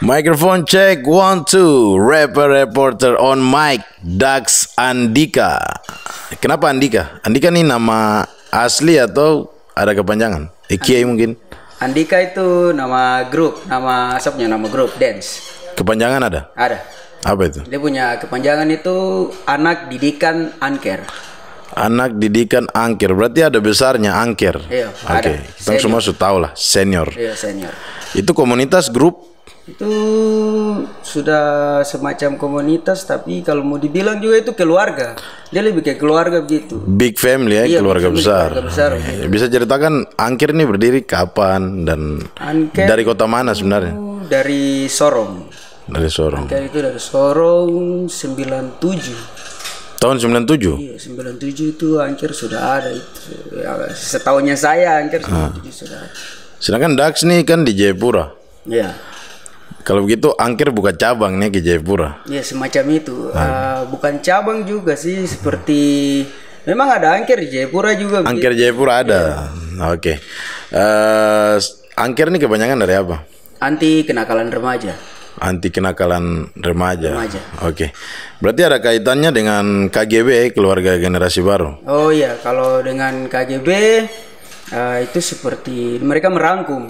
Microphone check 1 2. Rapper reporter on mic Dax Andika. Kenapa Andika? Andika nih nama asli atau ada kepanjangan? EKI mungkin. Andika itu nama grup, nama shopnya, nama grup dance. Kepanjangan ada? Ada. Apa itu? Dia punya kepanjangan itu Anak Didikan Angker. Anak Didikan Angker. Berarti ada besarnya Angker. Iya, Oke. ada. Kita semua sudah tahu lah, senior. Iya, senior. Itu komunitas grup. Itu sudah semacam komunitas, tapi kalau mau dibilang juga itu keluarga. Dia lebih kayak keluarga begitu. Big family ya, Iya, keluarga family, besar. keluarga besar. Bisa ceritakan Angker ini berdiri kapan dan Angker dari kota mana sebenarnya? dari Sorong. Dari Sorong. Angker itu dari Sorong 97. Tahun 97? Iya, 97 itu Angker sudah ada itu. Ya, setahunya saya Angker 97 sudah ada. Sedangkan Dax nih kan di Jayapura. Iya. Kalau begitu Angker buka cabang nih ke Jayapura. Ya semacam itu. Bukan cabang juga sih, seperti memang ada Angker di Jayapura juga. Angker Jayapura ada. Oke. Angker ini kebanyakan dari apa? Anti kenakalan remaja. Anti kenakalan remaja. Remaja. Oke. Berarti ada kaitannya dengan KGB, keluarga generasi baru. Oh iya, kalau dengan KGB itu seperti mereka merangkum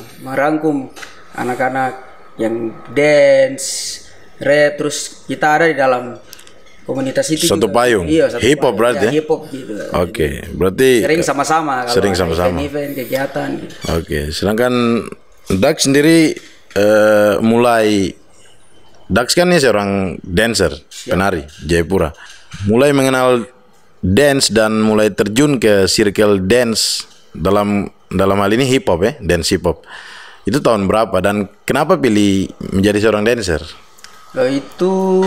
anak-anak yang dance, rap, terus kita ada di dalam komunitas itu. Satu juga. payung. Iya, satu Hip hop payung. berarti ya? Hip hop gitu. Oke, berarti Sering sama-sama. Kalau sering ada sama-sama. event kegiatan. Gitu. Oke, sedangkan Dax sendiri Dax kan ini seorang dancer, penari Jayapura. Mulai mengenal dance dan mulai terjun ke circle dance dalam hal ini hip hop ya, dance hip hop. Itu tahun berapa dan kenapa pilih menjadi seorang dancer? Itu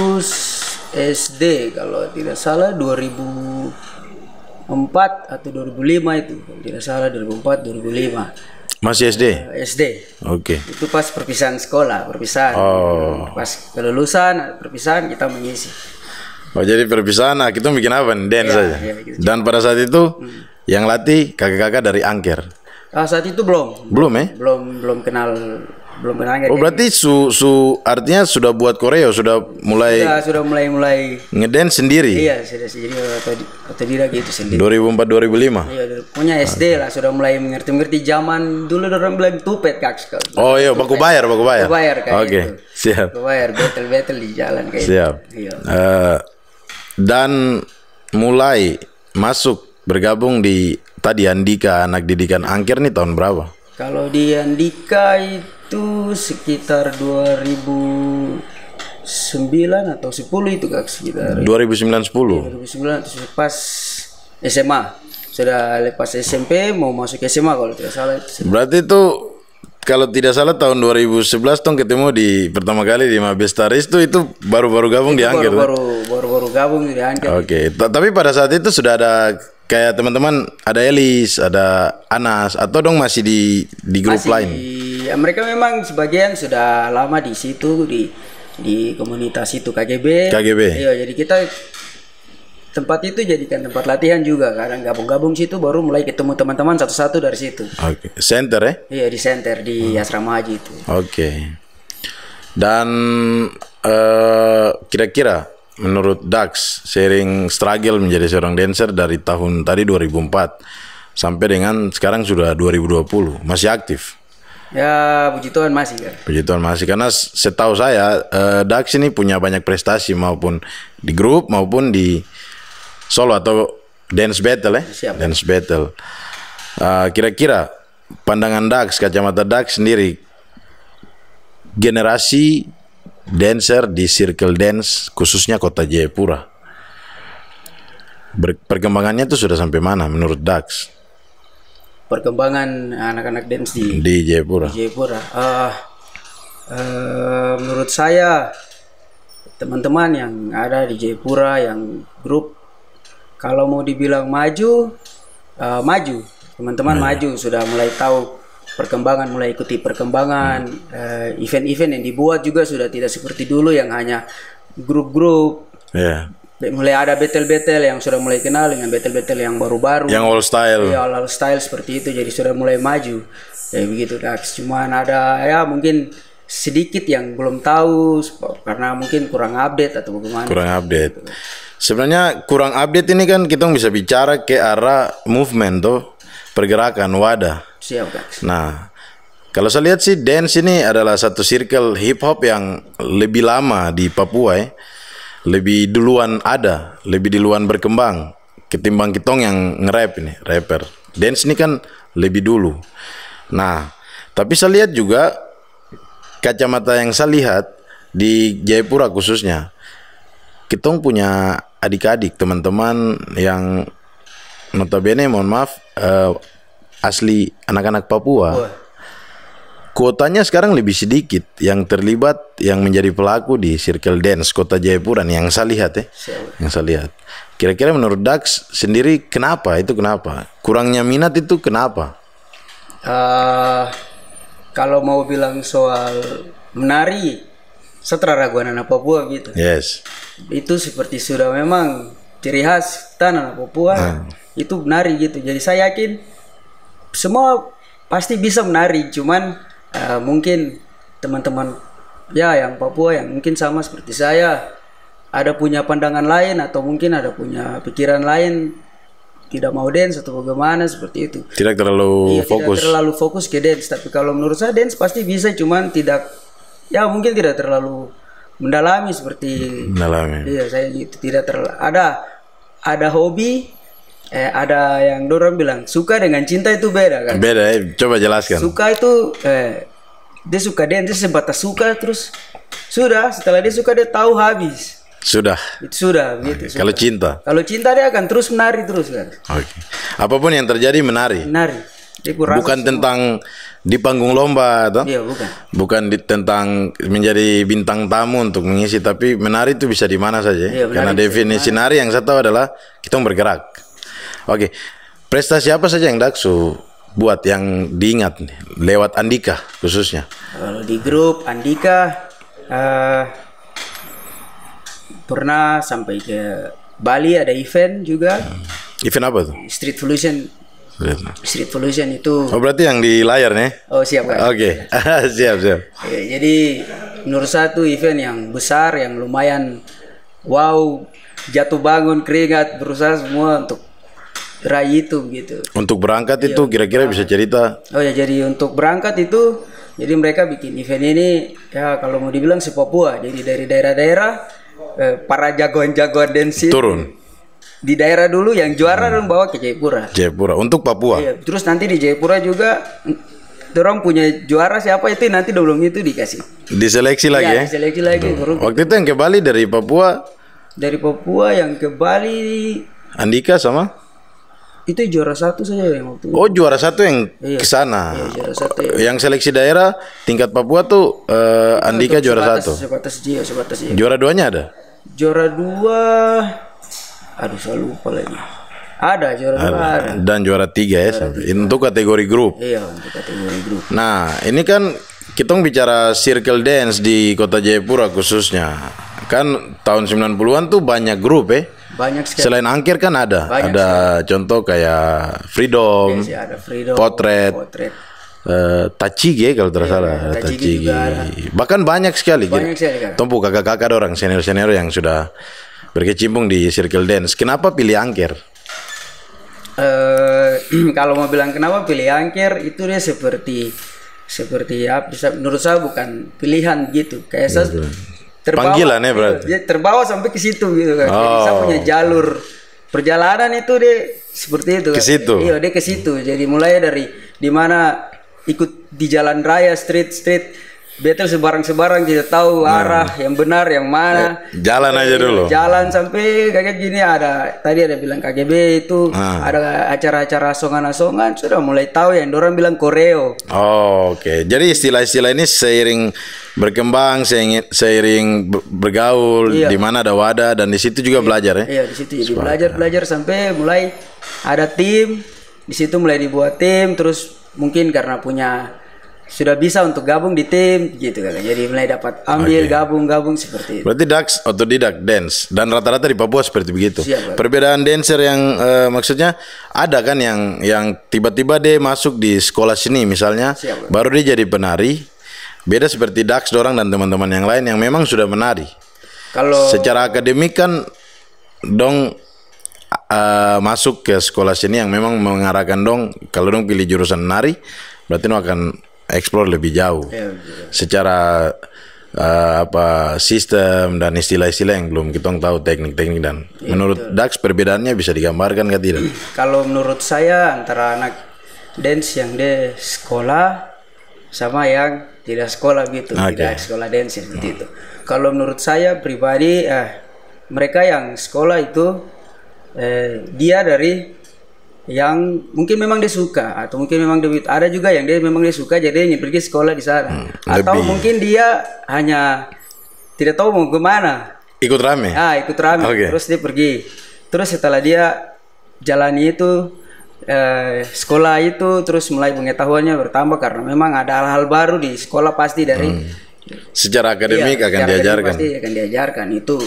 SD kalau tidak salah 2004 atau 2005 itu. Kalau tidak salah 2004 2005. Masih SD? SD. Oke. Itu pas perpisahan sekolah, perpisahan. Pas kelulusan, perpisahan kita mengisi. Oh, jadi perpisahan, nah kita bikin apa nih? Dance saja. Iya, gitu. Dan pada saat itu yang latih kakak-kakak dari Angker. Saat itu belum. Belum ya? Belum kenal Angker. Oh, berarti artinya sudah buat koreo, sudah mulai sudah mulai. ngedance sendiri. Iya, sudah sendiri atau tidak gitu sendiri. 2004 2005. Iya, punya SD lah, sudah mulai mengerti zaman dulu orang bilang tupet kaks. Oh iya, baku bayar. Baku bayar kayak Oke, gitu. siap. Baku bayar betel di jalan kayak Siap. Iya. Dan mulai masuk bergabung di tadi Andika, Anak Didikan Angker nih tahun berapa? Kalau di Andika itu sekitar 2009 atau 10 itu kak, sekitar 2009 10. 2009 itu pas SMA. Sudah lepas SMP mau masuk SMA kalau tidak salah itu. Berarti itu kalau tidak salah tahun 2011 tong ketemu di pertama kali di Mabestaris itu baru-baru gabung di Angker. Baru gabung di Angker. Oke, tapi pada saat itu sudah ada kayak teman-teman, ada Elis, ada Anas, atau dong masih di grup lain? Mereka memang sebagian sudah lama di situ di komunitas itu KGB. Iya, jadi kita tempat itu jadikan tempat latihan juga. Kadang gabung-gabung situ baru mulai ketemu teman-teman satu-satu dari situ. Oke, center ya? Iya, di center di Asrama Haji itu. Oke. Dan kira-kira menurut Dax sering struggle menjadi seorang dancer dari tahun tadi 2004 sampai dengan sekarang sudah 2020 masih aktif? Ya, puji Tuhan masih kan. Puji Tuhan masih, karena setahu saya Dax ini punya banyak prestasi maupun di grup maupun di solo atau dance battle ya. Siap. Dance battle. Kira-kira pandangan Dax, kacamata Dax sendiri, generasi dancer di circle dance khususnya kota Jayapura, perkembangannya itu sudah sampai mana menurut Dax? Perkembangan anak-anak dance di Jayapura. Menurut saya teman-teman yang ada di Jayapura yang grup, kalau mau dibilang maju, teman-teman maju, sudah mulai tahu perkembangan, mulai ikuti perkembangan. Event-event yang dibuat juga sudah tidak seperti dulu yang hanya grup-grup. Mulai ada battle-battle yang sudah mulai kenal dengan battle-battle yang baru-baru. Yang all style. Iya, all style seperti itu. Jadi sudah mulai maju. Kayak begitu kak. Cuman ada ya mungkin sedikit yang belum tahu karena mungkin kurang update atau bagaimana. Kurang update. Sebenarnya kurang update ini kan kita bisa bicara ke arah movement tuh, pergerakan wadah. Siap, Kak. Nah, kalau saya lihat sih dance ini adalah satu circle hip hop yang lebih lama di Papua ya. Lebih duluan ada, lebih duluan berkembang ketimbang kitong yang nge-rap ini, rapper. Dance ini kan lebih dulu. Nah, tapi saya lihat juga kacamata yang saya lihat di Jayapura khususnya, kitong punya adik-adik, teman-teman yang notabene mohon maaf asli anak-anak Papua. Kuotanya sekarang lebih sedikit yang terlibat, yang menjadi pelaku di circle dance kota Jayapura nih, yang saya lihat ya. Yang saya lihat. Kira-kira menurut Dax sendiri kenapa? Itu kenapa? Kurangnya minat itu kenapa? Kalau mau bilang soal menari, setelah raguan anak Papua gitu. Yes. Itu seperti sudah memang ciri khas tanah Papua. Itu menari gitu. Jadi saya yakin semua pasti bisa menari, cuman mungkin teman-teman ya yang Papua yang mungkin sama seperti saya ada punya pandangan lain atau mungkin ada punya pikiran lain, tidak mau dance atau bagaimana seperti itu. Tidak terlalu fokus. Tidak terlalu fokus ke dance. Tapi kalau menurut saya dance pasti bisa, cuman tidak, ya mungkin tidak terlalu mendalami seperti. Mendalami. Iya, saya gitu, tidak terlalu. Ada hobi. Ada yang dorang bilang suka dengan cinta itu beda kan? Beda ya, coba jelaskan. Suka itu dia suka dance, dia sebatas suka terus sudah, setelah dia suka dia tahu habis. Sudah. Itu sudah gitu. Kalau cinta? Kalau cinta dia akan terus menari terus kan? Oke. Apapun yang terjadi menari. Menari. Bukan tentang di panggung lomba atau? Iya, bukan. Bukan tentang menjadi bintang tamu untuk mengisi, tapi menari itu bisa di mana saja. Iya, karena definisi nari yang saya tahu adalah kita bergerak. Oke, prestasi apa saja yang Daksu buat yang diingat nih, lewat Andika khususnya? Kalau di grup Andika pernah sampai ke Bali, ada event juga. Event apa tuh? Street Evolution. Street Evolution itu. Oh, berarti yang di layar nih? Oh, siap kan? Oke. Siap. Jadi menurut saya itu event yang besar, yang lumayan wow, jatuh bangun, keringat, berusaha semua untuk raih itu gitu. Untuk berangkat itu kira-kira bisa cerita? Oh ya, jadi untuk berangkat itu, jadi mereka bikin event ini ya kalau mau dibilang se Papua. Jadi dari daerah-daerah para jagoan-jagoan dance turun di daerah dulu, yang juara dong bawa ke Jayapura. Jayapura untuk Papua. Iya, terus nanti di Jayapura juga orang punya juara siapa itu nanti belum itu dikasih. Diseleksi lagi ya? Diseleksi lagi. Waktu itu yang ke Bali dari Papua? Dari Papua yang ke Bali Andika sama? Itu juara satu saja yang waktu itu. Oh, juara satu yang ke sana. Iya, juara satu. Yang seleksi daerah tingkat Papua tuh Andika juara satu. Sebatas dia. Juara duanya ada? Juara dua, aduh saya lupa lagi. Ada juara dua ada. Dan juara tiga ya, untuk kategori grup. Iya, untuk kategori grup. Nah, ini kan kita bicara circle dance di kota Jayapura khususnya. Kan tahun 90-an tuh banyak grup ya. Banyak sekali. Selain angker kan ada. Banyak ada contoh kayak Freedom, ada Freedom, Potret. Tachige kalau tidak salah. Tachige. Bahkan banyak sekali. Banyak sekali kan. Tumpu kakak-kakak orang senior-senior yang sudah berkecimpung di circle dance. Kenapa pilih angker? Kalau mau bilang kenapa pilih angker, itu dia seperti apa? Menurut saya bukan pilihan gitu. Kayak saya terbawa, panggilan ya berarti. Terbawa sampai ke situ gitu kan. Jadi saya punya jalur perjalanan itu dia seperti itu. Ke situ. Iya, dia ke situ. Jadi mulai dari di mana ikut di jalan raya, street battle sebarang tidak tahu arah yang benar yang mana. Jalan aja dulu. Jalan sampai kayak gini, tadi ada bilang KGB itu ada acara-acara asongan-asongan, sudah mulai tahu yang orang bilang koreo. Oh, oke. Jadi istilah-istilah ini seiring berkembang, seiring bergaul, di mana ada wadah dan di situ juga belajar ya. Iya, di situ jadi belajar sampai mulai ada tim, di situ mulai dibuat tim, terus mungkin karena sudah bisa untuk gabung di tim gitu kan. Jadi mulai dapat ambil gabung seperti itu. Berarti Dax otodidak dance dan rata-rata di Papua seperti begitu. Siap, perbedaan dancer yang maksudnya ada kan yang tiba-tiba dia masuk di sekolah seni misalnya, baru dia jadi penari, Beda seperti Dax dorang dan teman-teman yang lain yang memang sudah menari. Kalau Secara akademik kan dong masuk ke sekolah seni yang memang mengarahkan dong, kalau dong pilih jurusan menari berarti dong akan explore lebih jauh. Secara apa sistem dan istilah-istilah yang belum kita tahu, teknik-teknik, dan menurut Dax perbedaannya bisa digambarkan kan tidak? kalau menurut saya antara anak dance yang di sekolah sama yang tidak sekolah gitu, tidak sekolah dance seperti itu. Kalau menurut saya pribadi, mereka yang sekolah itu dia dari yang mungkin memang dia suka, atau mungkin memang dia, ada juga yang dia memang dia suka jadi dia pergi sekolah di sana, atau mungkin dia hanya tidak tahu mau kemana, ikut rame. Ikut rame, terus dia pergi, terus setelah dia jalani itu sekolah itu, terus mulai pengetahuannya bertambah karena memang ada hal-hal baru di sekolah pasti dari secara akademik akan diajarkan. Pasti akan diajarkan itu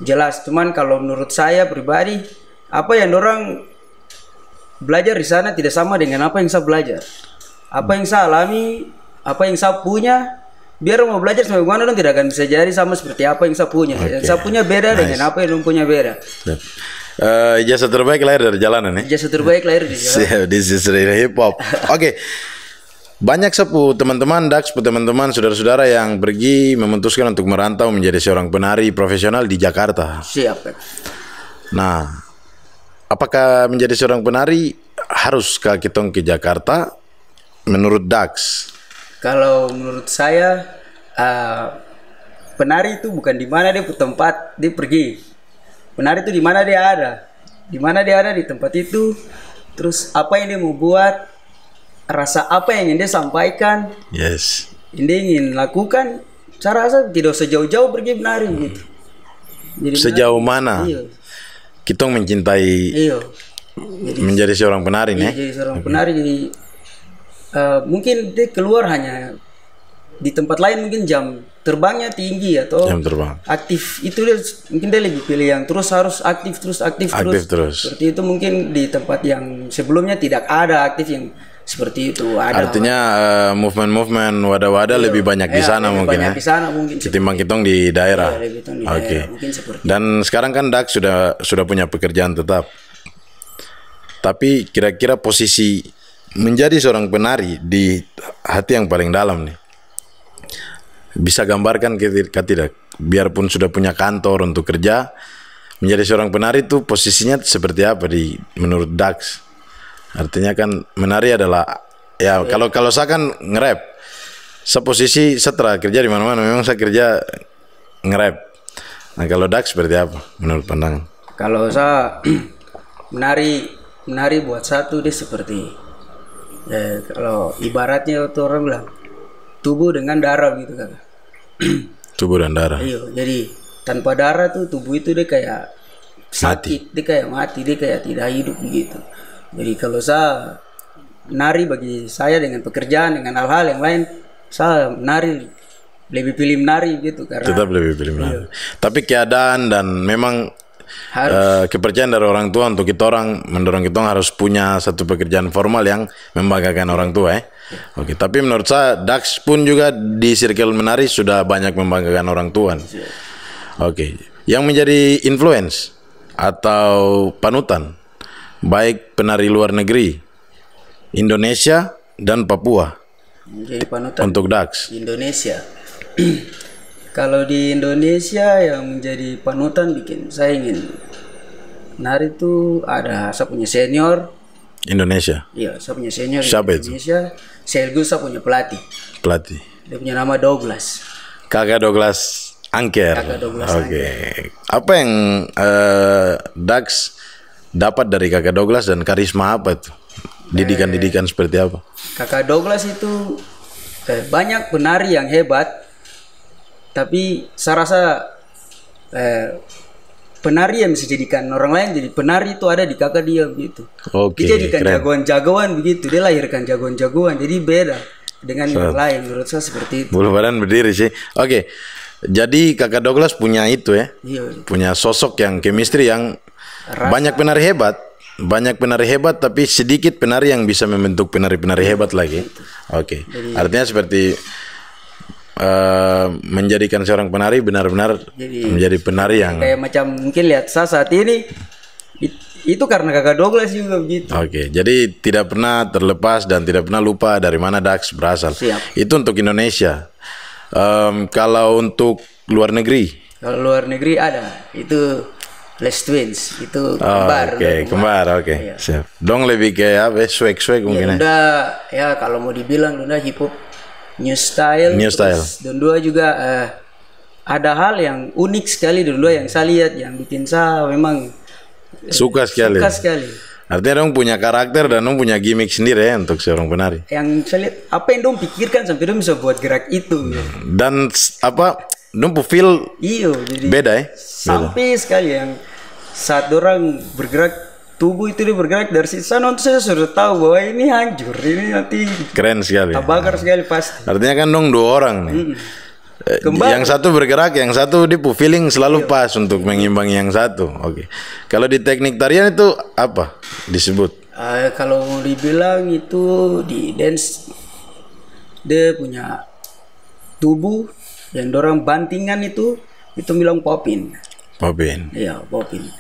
jelas. Cuman kalau menurut saya pribadi, apa yang orang belajar di sana tidak sama dengan apa yang saya belajar. Apa yang saya alami, apa yang saya punya, biar mau belajar sampai mana orang tidak akan bisa jadi sama seperti apa yang saya punya. Yang saya punya beda dengan apa yang orang punya beda. Ijazah terbaik lahir dari jalanan ya. Ijazah terbaik lahir di jalanan. This is really hip hop. Oke. Banyak sepuh teman-teman Dax, teman-teman saudara-saudara yang pergi memutuskan untuk merantau menjadi seorang penari profesional di Jakarta. Siap. Nah, apakah menjadi seorang penari haruskah kita ke Jakarta menurut Dax? Kalau menurut saya, penari itu bukan di mana dia tempat dia pergi. Penari itu di mana dia ada. Di mana dia ada di tempat itu. Terus apa yang dia mau buat, rasa apa yang ingin dia sampaikan, Yes. yang dia ingin lakukan, saya rasa tidak sejauh-jauh pergi menari gitu. Jadi Sejauh mana Iya. kita mencintai Iya. menjadi seorang penari nih? Jadi seorang penari, jadi mungkin dia keluar hanya di tempat lain, mungkin jam terbangnya tinggi atau Jam terbang. aktif, itu dia mungkin dia lebih pilih yang terus harus aktif terus. Seperti itu mungkin di tempat yang sebelumnya tidak ada aktif yang seperti itu. Ada Artinya movement-movement wadah-wadah lebih banyak di sana mungkin banyak ya. di sana mungkin Ketimbang kitong di daerah. lebih di Oke. daerah, mungkin seperti Dan sekarang kan Dax sudah punya pekerjaan tetap. Tapi kira-kira posisi menjadi seorang penari di hati yang paling dalam nih, bisa gambarkan kita tidak? Biarpun sudah punya kantor untuk kerja, menjadi seorang penari itu posisinya seperti apa di menurut Dax? Artinya kan menari adalah ya, kalau saya kan nge-rap. Saya posisi setelah kerja di mana-mana memang saya kerja nge-rap. Nah, kalau Dax seperti apa menurut pandangan? Kalau saya menari buat satu dia seperti kalau ibaratnya itu orang bilang tubuh dengan darah gitu kan. Tubuh dan darah. Iya, jadi tanpa darah tuh tubuh itu dia kayak sakit, dia kayak mati, dia kayak tidak hidup begitu. Jadi kalau saya menari, bagi saya dengan pekerjaan, dengan hal-hal yang lain, saya menari, lebih pilih menari gitu karena Tetap lebih pilih menari. Tapi keadaan dan memang kepercayaan dari orang tua untuk kita orang mendorong kita harus punya satu pekerjaan formal yang membanggakan orang tua Oke, tapi menurut saya Dax pun juga di circle menari sudah banyak membanggakan orang tua. Oke, yang menjadi influence atau panutan baik penari luar negeri, Indonesia dan Papua jadi panutan untuk Dax. Indonesia. Kalau di Indonesia yang menjadi panutan bikin saya ingin menari itu ada, saya punya senior Indonesia. Iya, saya punya senior Siapa di itu? Indonesia. Sekaligus saya punya pelatih. Dia punya nama Douglas. Kakak Douglas Angker. Kakak Douglas Oke. Apa yang Dax dapat dari Kakak Douglas dan karisma apa itu? Didikan-didikan seperti apa? Kakak Douglas itu banyak penari yang hebat, tapi saya rasa penari yang bisa jadikan orang lain jadi penari itu ada di kakak dia begitu. Oke, Dia jadikan keren. jagoan-jagoan begitu, dia lahirkan jagoan-jagoan, jadi beda dengan yang lain menurut saya seperti itu. Bulu badan berdiri sih. Oke. Jadi Kakak Douglas punya itu ya. Iya. Punya sosok yang chemistry yang banyak penari hebat. Banyak penari hebat tapi sedikit penari yang bisa membentuk penari-penari hebat lagi. Oke. Artinya seperti menjadikan seorang penari benar-benar menjadi penari yang kayak macam mungkin lihat saya saat ini itu karena kakak Douglas juga begitu. Oke, jadi tidak pernah terlepas dan tidak pernah lupa dari mana Dax berasal. Siap. Itu untuk Indonesia. Kalau untuk luar negeri, Kalau luar negeri ada itu Les Twins, itu kembar. Oke, kembar, oke. Iya. Siap. Dong lebih kayak apa? Swag mungkin ya. Udah ya kalau mau dibilang udah hip hop new style. New style. Dan dua juga ada hal yang unik sekali dan dua yang saya lihat yang bikin saya memang Suka sekali. suka sekali. Artinya dong punya karakter dan dong punya gimmick sendiri ya untuk seorang penari. Yang saya lihat apa yang dong pikirkan sampai dong bisa buat gerak itu. Dan apa? Dong feel Iyo, jadi beda ya. sampai sekali yang saat orang bergerak tubuh itu dia bergerak dari situ sana saya sudah tahu bahwa ini hancur, ini nanti Keren sekali. bakar sekali pasti. Artinya kan dong dua orang nih. Kembar. Yang satu bergerak, yang satu dia feeling selalu pas untuk mengimbangi yang satu. Oke. Kalau di teknik tarian itu apa disebut? Kalau mau dibilang itu di dance dia punya tubuh yang dorang bantingan itu bilang popin. Popin. Iya, popin.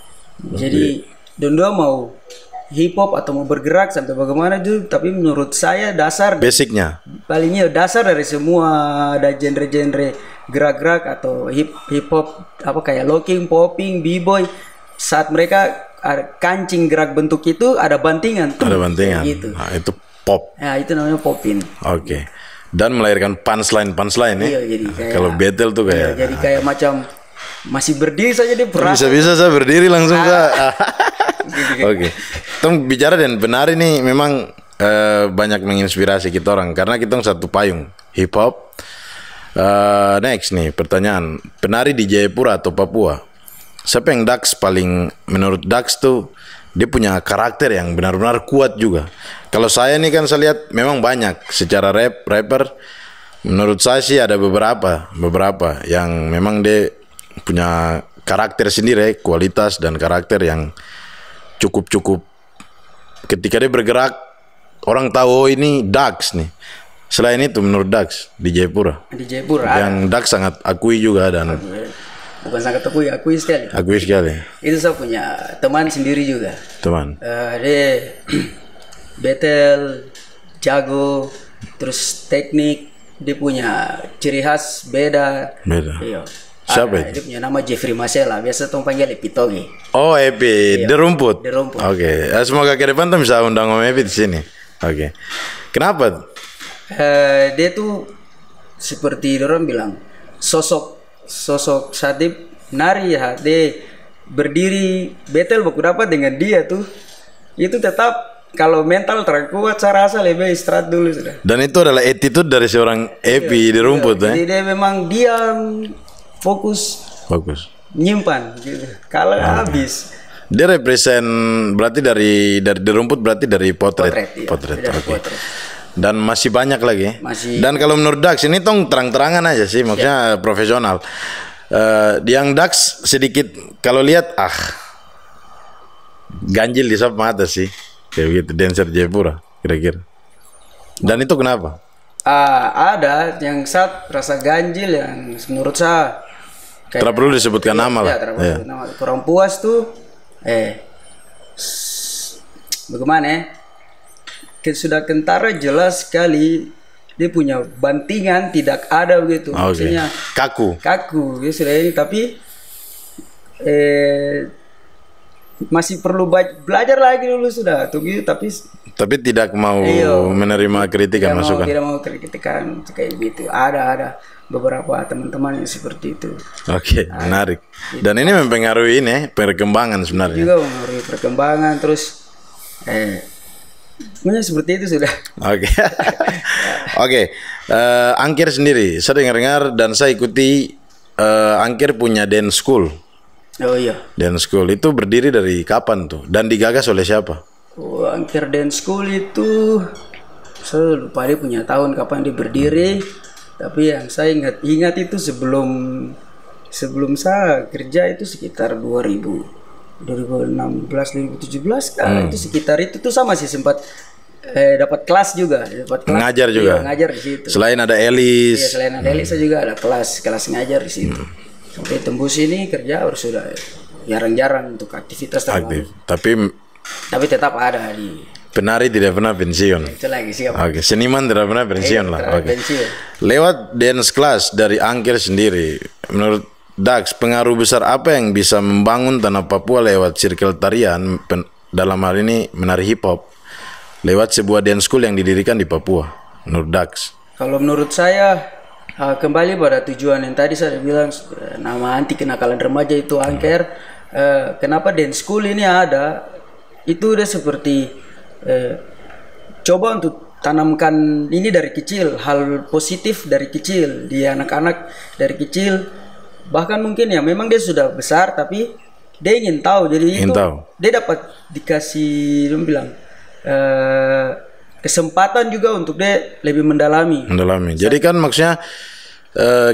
Jadi dua mau hip hop atau mau bergerak sampai bagaimana itu, tapi menurut saya dasar Basicnya. palingnya dasar dari semua ada genre-genre gerak-gerak atau hip hop apa kayak locking, popping, b-boy, saat mereka kancing gerak bentuk itu ada bantingan tuh, Ada bantingan. gitu. Nah, itu pop. Ya itu namanya popin. Oke. Dan melahirkan punchline ya. Iya, jadi kayak Kalau battle tuh kayak jadi kayak macam masih berdiri saja dia berat. bisa saya berdiri langsung saya. Oke. Tong bicara dan penari nih memang banyak menginspirasi kita orang karena kita satu payung hip hop. Next nih pertanyaan, penari di Jayapura atau Papua, siapa yang Dax paling menurut Dax tuh dia punya karakter yang benar-benar kuat juga. Kalau saya nih kan saya lihat memang banyak secara rapper. Menurut saya sih ada beberapa yang memang dia punya karakter sendiri, kualitas dan karakter yang cukup. Ketika dia bergerak orang tahu oh ini Dax nih. Selain itu menurut Dax di Jayapura. Di Jayapura Yang Dax sangat akui juga dan bukan sangat akui sekali. akui sekali. Itu saya punya teman sendiri juga. Teman. Dia battle, jago, terus teknik, dia punya ciri khas beda. Iya. Siapa Dia itu? punya nama Jeffrey Masela, biasa tong panggil Epitogi. Oh, Epi, The Rumput. The Rumput. Oke. Semoga ke depan tuh bisa undang Om Epi di sini. Oke. Kenapa? Dia tuh seperti orang bilang sosok Sadip nari ya, dia berdiri battle baku dapat dengan dia tuh itu tetap kalau mental terkuat saya rasa lebih istirahat dulu sudah. Dan itu adalah attitude dari seorang Epi di Rumput ya. Jadi dia memang diam, fokus, nyimpan gitu. Kalau habis dia represent berarti dari The Rumput berarti dari potret. iya. Potret. Dari Oke. potret. Dan masih banyak lagi. Masih. Dan kalau menurut Dax ini tong terang-terangan aja sih, maksudnya profesional. Yang Dax sedikit kalau lihat ganjil di sap mata sih, kayak begitu dancer Jayapura kira-kira. Dan itu kenapa? Ada yang saat rasa ganjil yang menurut saya kayak, Tidak perlu disebutkan nama lah. Ya, nama. Kurang puas tuh. Bagaimana ya? Sudah kentara jelas sekali dia punya bantingan tidak ada begitu. Maksudnya kaku dia sudah ini tapi masih perlu belajar lagi dulu sudah tunggu tapi tidak mau menerima kritikan masukan. Tidak mau kritikan kayak gitu. Ada beberapa teman-teman yang seperti itu. Oke, menarik. Dan ini mempengaruhi ini perkembangan sebenarnya. Juga mempengaruhi perkembangan terus sebenarnya seperti itu sudah. Oke. Angkir sendiri, saya dengar dan saya ikuti Angkir punya dance school. Oh iya. Dance school itu berdiri dari kapan tuh? Dan digagas oleh siapa? Angkir Dance School itu saya lupa dia punya tahun kapan dia berdiri. Tapi yang saya ingat itu sebelum saya kerja itu sekitar 2016 2017 kan itu sekitar itu tuh saya masih sempat dapat kelas juga, dapat kelas. Ngajar juga. Iya, ngajar di situ. Selain ada Elis. Iya, selain ada Elisa juga ada kelas ngajar di situ. Sampai tembus ini kerja harus sudah jarang-jarang untuk aktivitas terlalu. Tapi tetap ada di. Penari tidak pernah pensiun. Itu lagi siap. Oke, seniman tidak pernah pensiun lah. Oke. Pensiun. Lewat dance class dari Angker sendiri, menurut Dax, pengaruh besar apa yang bisa membangun tanah Papua lewat circle tarian dalam hal ini menari hip hop lewat sebuah dance school yang didirikan di Papua, menurut Dax? Kalau menurut saya kembali pada tujuan yang tadi saya bilang, nama anti kenakalan remaja itu Angker. Kenapa dance school ini ada? Itu udah seperti coba untuk tanamkan ini dari kecil, hal positif dari kecil di anak-anak dari kecil. Bahkan mungkin ya memang dia sudah besar tapi dia ingin tahu, jadi itu dia dapat dikasih bilang kesempatan juga untuk dia lebih mendalami. Jadi kan maksudnya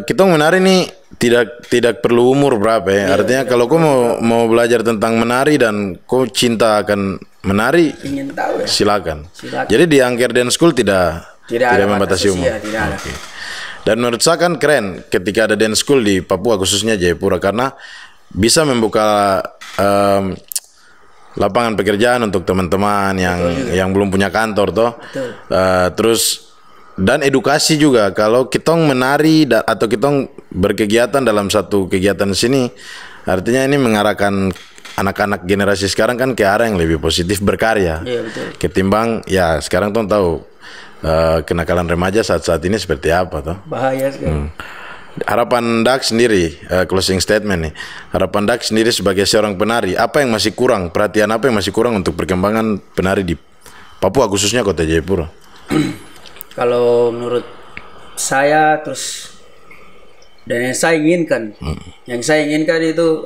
kita menari ini tidak perlu umur berapa ya. Artinya kalau kau mau belajar tentang menari dan kau cinta akan menari, ingin tahu ya, silakan. Jadi di Angker Dance School tidak membatasi umur. Tidak ada. Dan menurut saya kan keren ketika ada dance school di Papua, khususnya Jayapura, karena bisa membuka lapangan pekerjaan untuk teman-teman yang belum punya kantor toh. Terus dan edukasi juga, kalau kita menari atau kita berkegiatan dalam satu kegiatan sini, artinya ini mengarahkan anak-anak generasi sekarang kan ke arah yang lebih positif, berkarya. Iya, betul. Ketimbang ya sekarang tuh tahu kenakalan remaja saat-saat ini seperti apa toh. Bahaya sekali. Harapan Dax sendiri, closing statement nih. Harapan Dax sendiri sebagai seorang penari, apa yang masih kurang? Perhatian apa yang masih kurang untuk perkembangan penari di Papua, khususnya Kota Jayapura? Kalau menurut saya terus, dan yang saya inginkan itu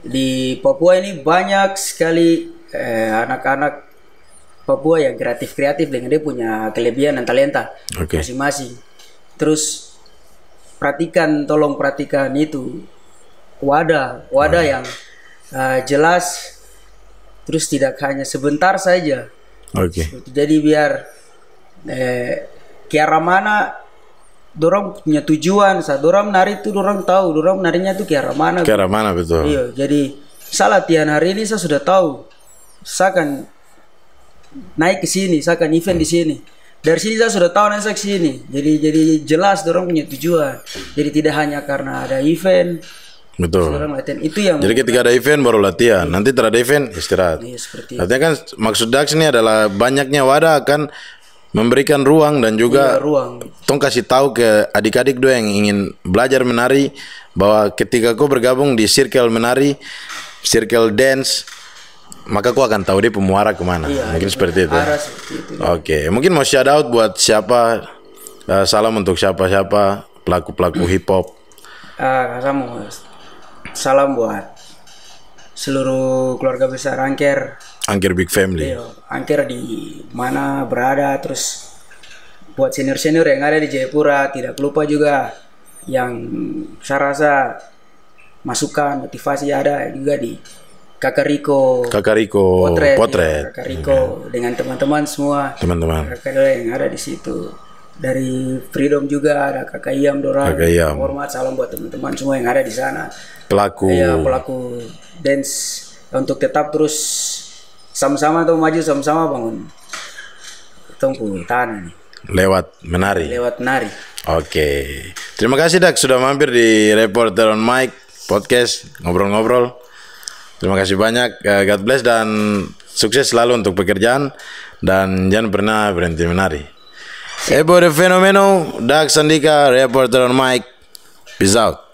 di Papua ini banyak sekali anak-anak Papua yang kreatif dengan dia punya kelebihan dan talenta masing-masing. Terus tolong perhatikan itu wadah yang jelas, terus tidak hanya sebentar saja. Jadi biar ke arah mana dorong punya tujuan, saat dorong menari itu dorong tahu dorong menarinya itu ke arah mana. Ke arah mana, betul. Iya, jadi saya latihan hari ini saya sudah tahu saya akan naik ke sini, saya akan event di sini. Dari sini saya sudah tahu nanti saya ke sini. Jadi jelas dorong punya tujuan. Jadi tidak hanya karena ada event. Betul. Latihan. Itu yang. Jadi ketika ada event baru latihan. Nanti terada event istirahat. Iya, seperti artinya kan maksud Dax ini adalah banyaknya wadah akan memberikan ruang dan juga tong kasih tahu ke adik-adik doa yang ingin belajar menari bahwa ketika kau bergabung di circle menari, circle dance, maka kau akan tahu dia pemuara kemana. Mungkin seperti itu. Oke, mungkin mau shout out buat siapa? Salam untuk siapa-siapa pelaku-pelaku hip hop. Salam buat seluruh keluarga besar Angker Big Family. Angker di mana berada, terus buat senior-senior yang ada di Jayapura, tidak lupa juga yang saya rasa masukan motivasi ada juga di Kakak Riko Potret. Kakak Riko dengan teman-teman semua. Kakak yang ada di situ. Dari Freedom juga ada Kakak Iam Dorang. Hormat, salam buat teman-teman semua yang ada di sana. Pelaku dance untuk tetap terus sama-sama atau maju sama-sama bangun tumpu tanah nih. Lewat menari. Oke. Terima kasih Dak sudah mampir di Reporter on Mic podcast ngobrol-ngobrol. Terima kasih banyak. God bless dan sukses selalu untuk pekerjaan dan jangan pernah berhenti menari. Ebo de Fenomeno, Dak Sandika, Reporter on Mic. Peace out.